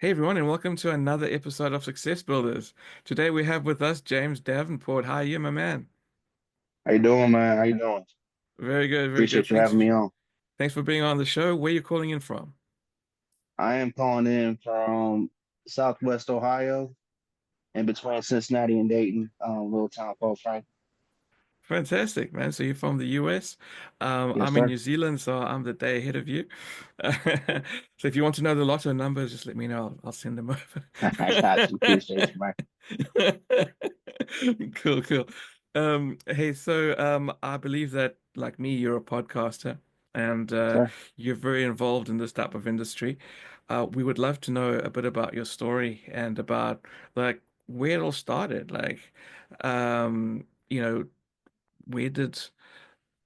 Hey everyone, and welcome to another episode of Success Builders. Today we have with us James Davenport. How are you, my man? How you doing, man? How you doing? Very good, very good. Appreciate you having me on. Thanks for being on the show. Where are you calling in from? I am calling in from Southwest Ohio, in between Cincinnati and Dayton, a little town called Frank. Fantastic, man. So you're from the US. Yes, I'm in sir. New Zealand, so I'm the day ahead of you. So if you want to know the lotto numbers, just let me know. I'll send them I got you. over. Appreciate you, man. Cool, cool. Hey, so I believe that like me, you're a podcaster and Sir. you're very involved in this type of industry. We would love to know a bit about your story and about like where it all started. Like, where did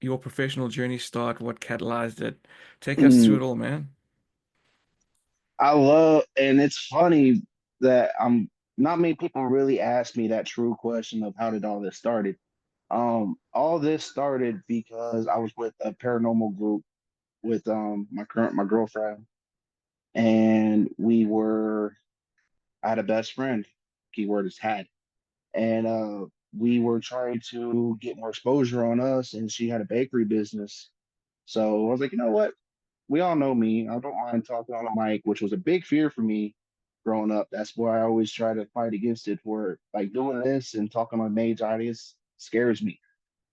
your professional journey start? What catalyzed it? Take us through Mm, it all, man. I love, and it's funny that not many people really ask me that true question of how did all this started. All this started because I was with a paranormal group with my girlfriend, and I had a best friend. Keyword is had. And we were trying to get more exposure on us, and she had a bakery business. So I was like, you know what? We all know me. I don't mind talking on the mic, which was a big fear for me growing up. That's why I always try to fight against it. For like doing this and talking on major audience scares me.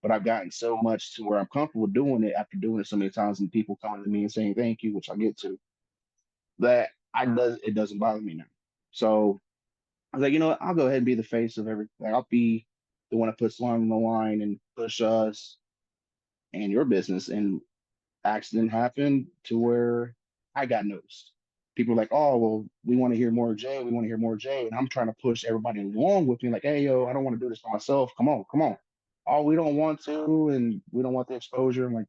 But I've gotten so much to where I'm comfortable doing it after doing it so many times, and people coming to me and saying thank you, which I get to, that it doesn't bother me now. So I was like, you know what? I'll go ahead and be the face of everything. I'll be the one that puts Lung on the line and push us and your business. And accident happened to where I got noticed. People were like, oh, well, we want to hear more Jay. We want to hear more Jay. And I'm trying to push everybody along with me, like, hey, yo, I don't want to do this by myself. Come on, come on. Oh, we don't want to, and we don't want the exposure. I'm like,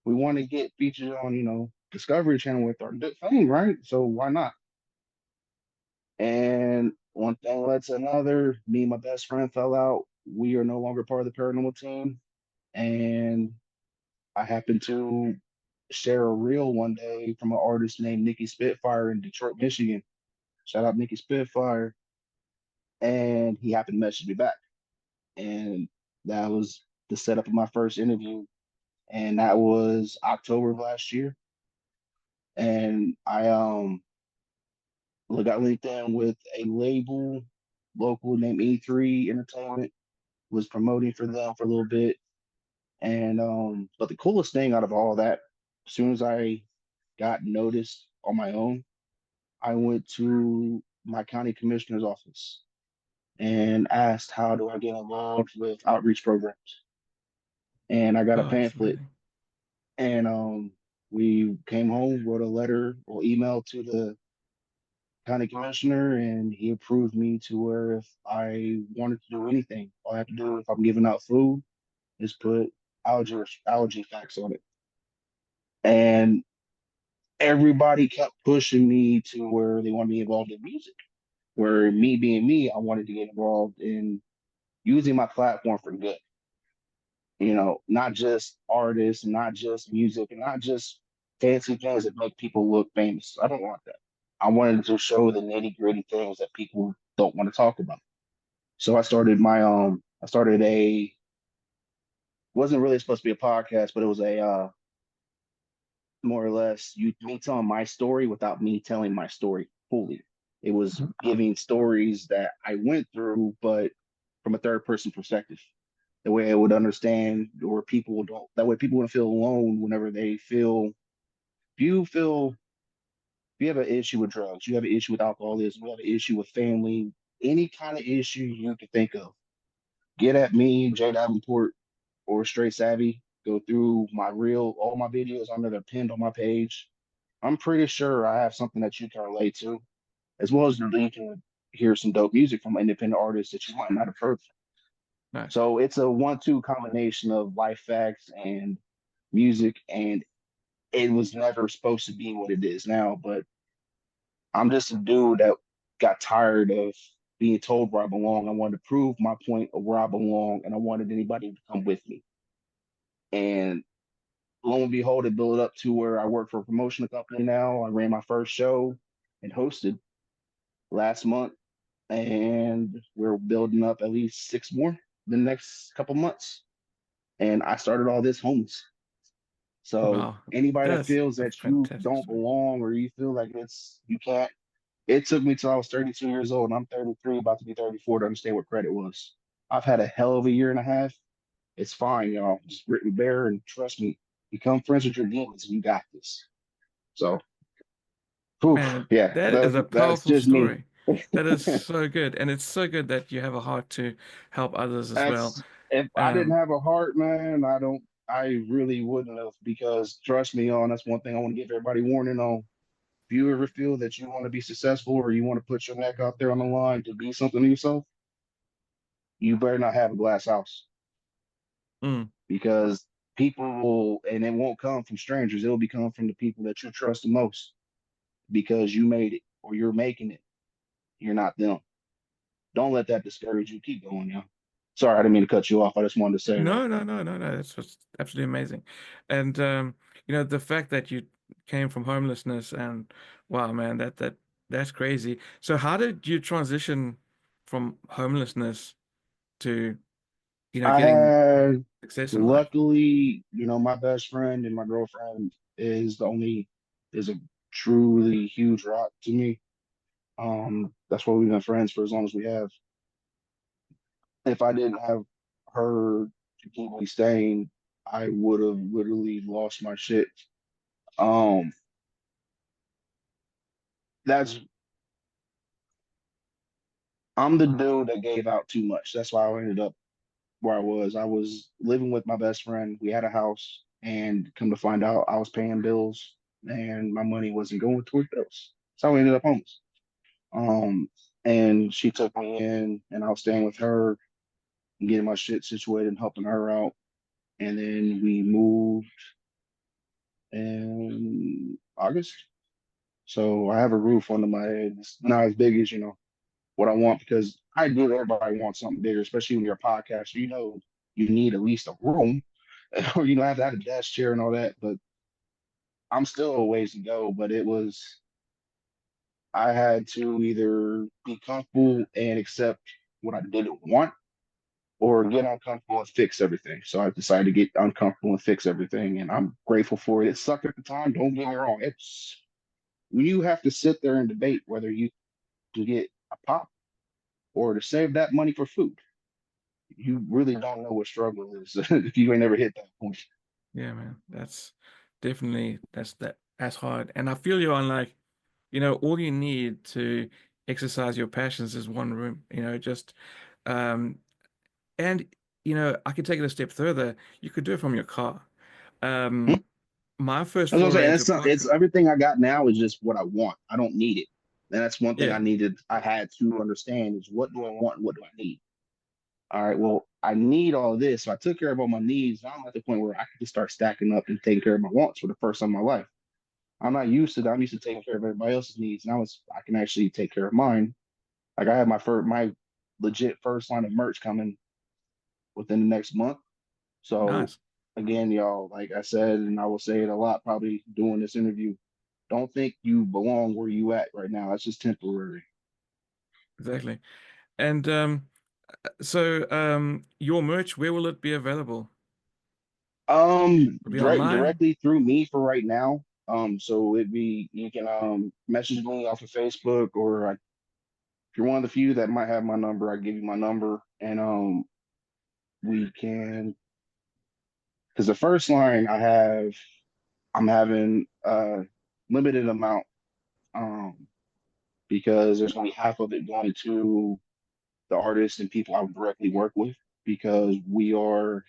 we want to get featured on, Discovery Channel with our thing, right? So why not? And one thing led to another. Me and my best friend fell out. We are no longer part of the paranormal team. And I happened to share a reel one day from an artist named Nikki Spitfire in Detroit, Michigan. Shout out Nikki Spitfire. And he happened to message me back. And that was the setup of my first interview. And that was October of last year. And I got linked in with a label local named E3 Entertainment, was promoting for them for a little bit. And but the coolest thing out of all that, as soon as I got noticed on my own, I went to my county commissioner's office and asked how do I get involved with outreach programs. And I got a Oh, that's pamphlet, amazing. and we came home, wrote a letter or email to the county commissioner, and he approved me to where if I wanted to do anything, all I have to do if I'm giving out food is put allergy facts on it. And everybody kept pushing me to where they wanted me involved in music. Where me being me, I wanted to get involved in using my platform for good. Not just artists, not just music, and not just fancy things that make people look famous. I don't want that. I wanted to show the nitty gritty things that people don't want to talk about. So I started a wasn't really supposed to be a podcast, but it was a more or less me telling my story without me telling my story fully. It was giving stories that I went through, but from a third person perspective. The way I would understand, or people don't. That way, people wouldn't feel alone whenever they feel. If you have an issue with drugs, you have an issue with alcoholism, you have an issue with family, any kind of issue you can think of, get at me, Jay Davenport, or Str8 Savvy. Go through my reel, all my videos under they're pinned on my page. I'm pretty sure I have something that you can relate to, as well as you can hear some dope music from independent artists that you might not have heard. Nice. So it's a 1-2 combination of life facts and music, and it was never supposed to be what it is now. But I'm just a dude that got tired of being told where I belong. I wanted to prove my point of where I belong, and I wanted anybody to come with me. And lo and behold, it built up to where I work for a promotional company now. I ran my first show and hosted. last month, and we're building up at least six more the next couple months. And I started all this homeless. So Wow. anybody that That's feels a that you fantastic don't story. belong or you feel like you can't, it took me till I was 32 years old and I'm 33, about to be 34 to understand what credit was. I've had a hell of a year and a half. It's fine, y'all. Just grit and bear and trust me. Become friends with your demons and you got this. So, whew, Man, yeah, that is a that's powerful just me. story. That is so good. And it's so good that you have a heart to help others as well. That's if I didn't Um, have a heart, man, I really wouldn't have because trust me on that's one thing I want to give everybody warning on. If you ever feel that you want to be successful or you want to put your neck out there on the line to be something to yourself, you better not have a glass house mm, because people will, and it won't come from strangers. It'll be coming from the people that you trust the most because you made it or you're making it. You're not them. Don't let that discourage you. Keep going, yo. Sorry, I didn't mean to cut you off. I just wanted to say that. no, no, no, no, no. That's just absolutely amazing. And the fact that you came from homelessness and wow, man, that's crazy. So how did you transition from homelessness to, I getting had, success in life? luckily, my best friend and my girlfriend is a truly huge rock to me. That's why we've been friends for as long as we have. If I didn't have her to keep me staying, I would have literally lost my shit. Um, that's I'm the dude that gave out too much. That's why I ended up where I was. I was living with my best friend. We had a house, and come to find out, I was paying bills, and my money wasn't going toward bills. So I ended up homeless. Um, and she took me in, and I was staying with her, and getting my shit situated, and helping her out. And then we moved in August. So I have a roof under my head. It's not as big as, what I want because I do everybody wants something bigger, especially when you're a podcaster. You need at least a room or have to have a desk chair and all that. But I'm still a ways to go. But I had to either be comfortable and accept what I didn't want or get uncomfortable and fix everything. So I decided to get uncomfortable and fix everything. And I'm grateful for it. It sucked at the time. Don't get me wrong. It's when you have to sit there and debate whether you to get a pop or to save that money for food. You really don't know what struggle is if you ain't never hit that point. Yeah, man. That's definitely that's hard. And I feel you on like, all you need to exercise your passions is one room, just um and I could take it a step further. You could do it from your car. Hmm? My first That's what I'm foray saying. into It's podcast. everything I got now is just what I want. I don't need it. And that's one thing Yeah, I had to understand is what do I want and what do I need? All right, well, I need all this. So I took care of all my needs. Now I'm at the point where I can just start stacking up and taking care of my wants for the first time in my life. I'm not used to that. I'm used to taking care of everybody else's needs. Now I can actually take care of mine. Like I have my legit first line of merch coming within the next month. So nice. again, y'all, like I said, and I will say it a lot probably doing this interview, don't think you belong where you at right now. That's just temporary. Exactly. And so your merch, where will it be available? Will it be online? Directly through me for right now. So it'd be you can message me off of Facebook or if you're one of the few that might have my number, I give you my number and we can because the first line I'm having a limited amount um because there's only half of it going to the artists and people I would directly work with because we are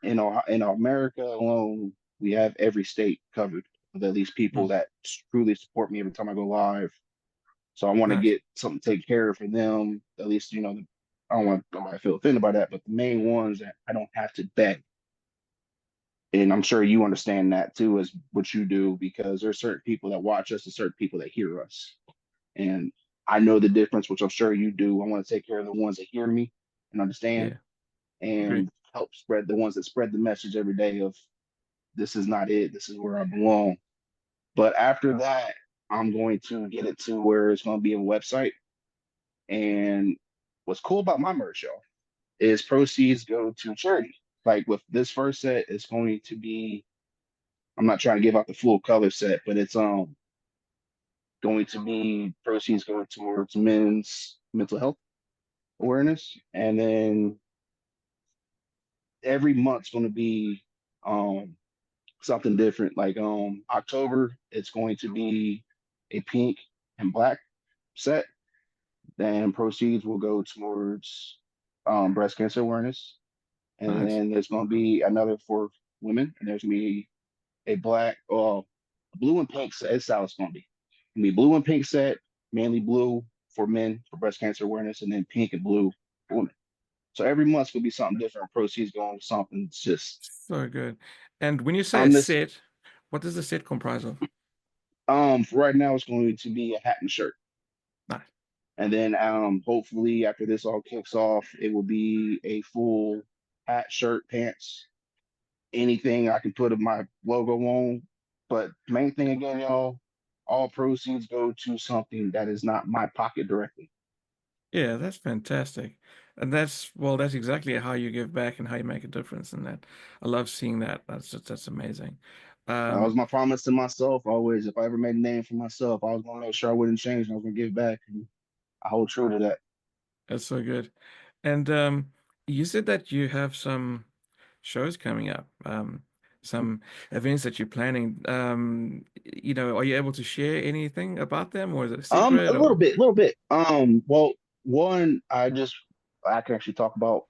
in America alone, we have every state covered with at least people Mm, that truly support me every time I go live. So I want to nice. get something taken care of for them. At least, I don't want nobody to feel offended by that, but the main ones that I don't have to beg. And I'm sure you understand that too, as what you do, because there's certain people that watch us and certain people that hear us. And I know the difference, which I'm sure you do. I want to take care of the ones that hear me and understand Yeah, agree. and help spread the ones that spread the message every day of this is not it. This is where I belong. But after that, I'm going to get it to where it's going to be a website. And what's cool about my merch, y'all, is proceeds go to charity. Like with this first set, it's going to be, I'm not trying to give out the full color set, but it's going to be proceeds going towards men's mental health awareness. And then every month's going to be um something different. Like October, it's going to be a pink and black set. Then proceeds will go towards breast cancer awareness. And Nice. then there's going to be another for women, and there's going to be a black, blue and pink set. It's how it's going to be. It's going to be blue and pink set, mainly blue for men for breast cancer awareness, and then pink and blue for women. So every month's going to be something different. Proceeds going to something. It's just, So good. And when you say a I'm this, set, what does the set comprise of? for right now, it's going to be a hat and shirt. Nice. And then hopefully after this all kicks off, it will be a full hat, shirt, pants, anything I can put my logo on. But main thing again, y'all, all proceeds go to something that is not my pocket directly. Yeah, that's fantastic. And that's exactly how you give back and how you make a difference in that. I love seeing that. That's amazing. That was Um, my promise to myself always. If I ever made a name for myself, I was gonna make sure I wouldn't change and I was gonna give back. And I hold true to that. that's so good. And you said that you have some shows coming up, some events that you're planning. Are you able to share anything about them, or is it a A secret, little or? bit, little bit. Well, one I can actually talk about.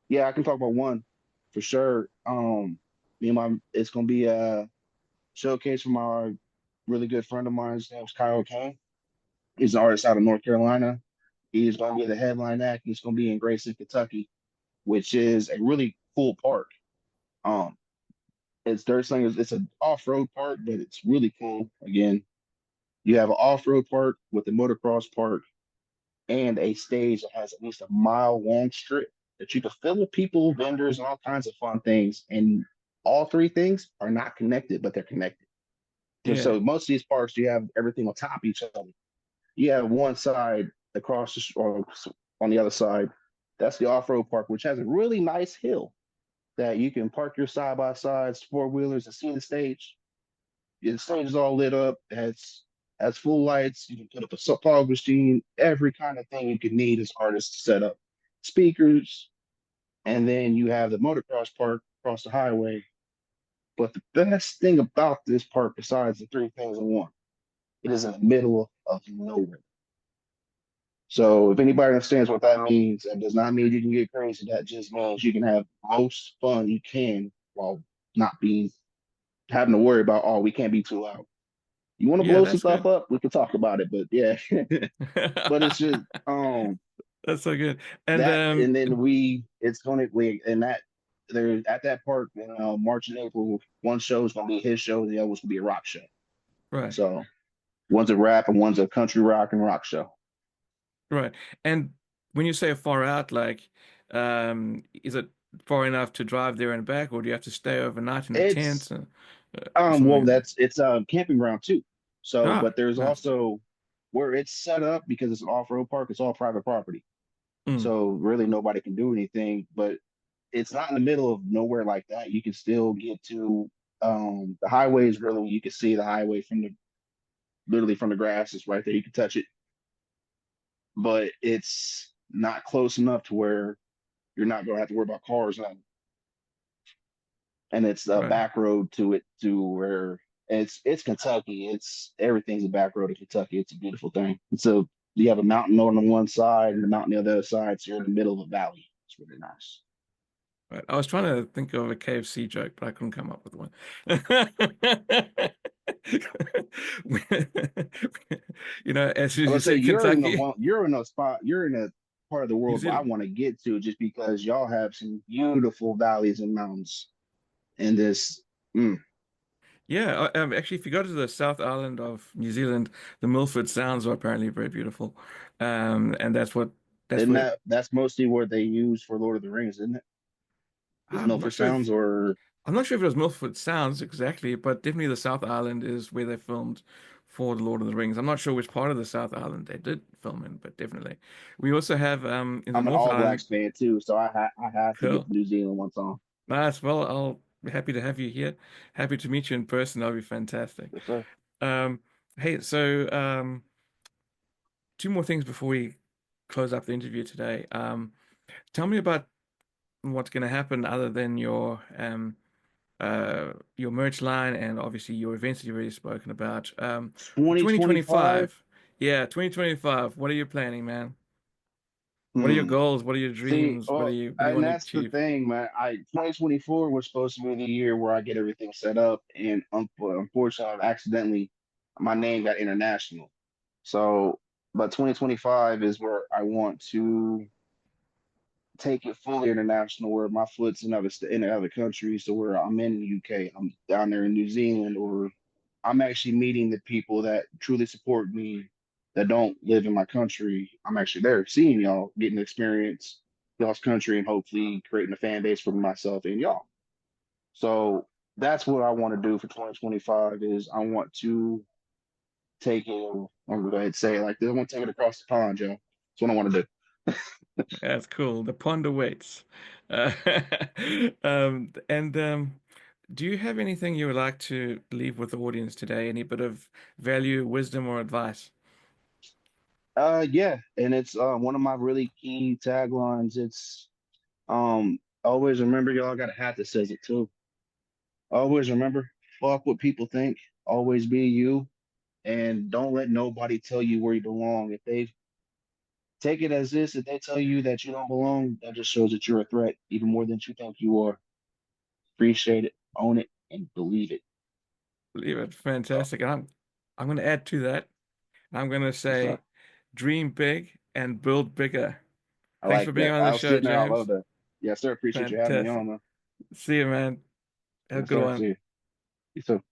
Yeah, I can talk about one for sure. Me and my it's gonna be a showcase from our really good friend of mine. His name's Kyle Kane. He's an artist out of North Carolina. He's gonna be the headline act. He's gonna be in Grayson, Kentucky, which is a really cool park. Um, it's dirt slingers. It's an off-road park, but it's really cool. Again, you have an off-road park with a motocross park and a stage that has at least a mile long strip that you can fill with people, vendors, and all kinds of fun things. And all three things are not connected, but they're connected. Yeah, So most of these parks, you have everything on top of each other. You have one side across or on the other side. That's the off-road park, which has a really nice hill that you can park your side by sides, four wheelers, and see the stage. The stage is all lit up. It has full lights. You can put up a fog machine, every kind of thing you could need as artists to set up. Speakers, and then you have the motocross park across the highway. But the best thing about this park, besides the three things in one, it is in the middle of nowhere. So if anybody understands what that means, that does not mean you can get crazy. That just means you can have most fun you can while not being having to worry about, oh, we can't be too loud. You want to yeah, blow some that's stuff good. up, we can talk about it. But yeah, but it's just That's so good. And that, and then it's gonna we and that there at that park in March and April. One show is gonna be his show, the other one's gonna be a rock show. right, So one's a rap and one's a country rock and rock show. right. And when you say far out, like, is it far enough to drive there and back, or do you have to stay overnight in a tent It's or something well, like that? it's a camping ground too. So, Ah, but there's nice. also where it's set up because it's an off-road park. It's all private property. Mm, So really nobody can do anything. But it's not in the middle of nowhere like that. You can still get to the highway is really you can see the highway from the literally from the grass. It's right there. You can touch it, but it's not close enough to where you're not going to have to worry about cars now. And it's a right. back road to it to where it's Kentucky. It's everything's a back road to Kentucky. It's a beautiful thing. And so you have a mountain on one side and a mountain on the other side, so you're in the middle of a valley. It's really nice. Right. I was trying to think of a KFC joke, but I couldn't come up with one. As soon I as you would say said Kentucky, you're in a spot, you're in a part of the New world where I Zealand. want to get to just because y'all have some beautiful valleys and mountains. And this, mm, Yeah, actually, if you go to the South Island of New Zealand, the Milford Sounds are apparently very beautiful. And that's and what that's mostly what they use for Lord of the Rings, isn't it? Is I'm not Milford sure Sounds if or I'm not sure if it was Milford Sounds exactly, but definitely the South Island is where they filmed for the Lord of the Rings. I'm not sure which part of the South Island they did film in, but definitely. We also have in the I'm an North All Island. Blacks fan too, so I have to get Cool. to New Zealand one time. Nice. Well, I'll be happy to have you here. Happy to meet you in person. That'll be fantastic. Yes, sir. Um, hey, so two more things before we close up the interview today. Tell me about what's going to happen other than your merch line and obviously your events that you've already spoken about. For 2025. 2025, yeah, 2025. What are you planning, man? What are your Hmm. goals? What are your See, dreams? well, What do you and want to that's the achieve? thing, man. 2024 was supposed to be the year where I get everything set up, and unfortunately, accidentally, my name got international. So, but 2025 is where I want to take it fully international, where my foot's in other countries, so where I'm in the UK, I'm down there in New Zealand, or I'm actually meeting the people that truly support me that don't live in my country. I'm actually there seeing y'all, getting to experience y'all's country, and hopefully creating a fan base for myself and y'all. So that's what I want to do for 2025 is I want to take it, I'm gonna go ahead and say it like this. I want to take it across the pond, Joe. That's what I want to do. That's cool. The ponder waits. Uh, and do you have anything you would like to leave with the audience today? Any bit of value, wisdom, or advice? Yeah, and it's one of my really key taglines. It's always remember y'all got a hat that says it too. Always remember, fuck what people think. Always be you, and don't let nobody tell you where you belong. If they take it as this, if they tell you that you don't belong, that just shows that you're a threat, even more than you think you are. Appreciate it, own it, and believe it. Believe it. So, Fantastic. And I'm going to add to that. I'm going to yes, sir. say, dream big and build bigger. I Thanks for like being that. on I the was show, sitting there. I love James. that. Yes, sir. Appreciate you having me Fantastic. on, man. See you, man. Have a Yes, good sir. one. See you. You too.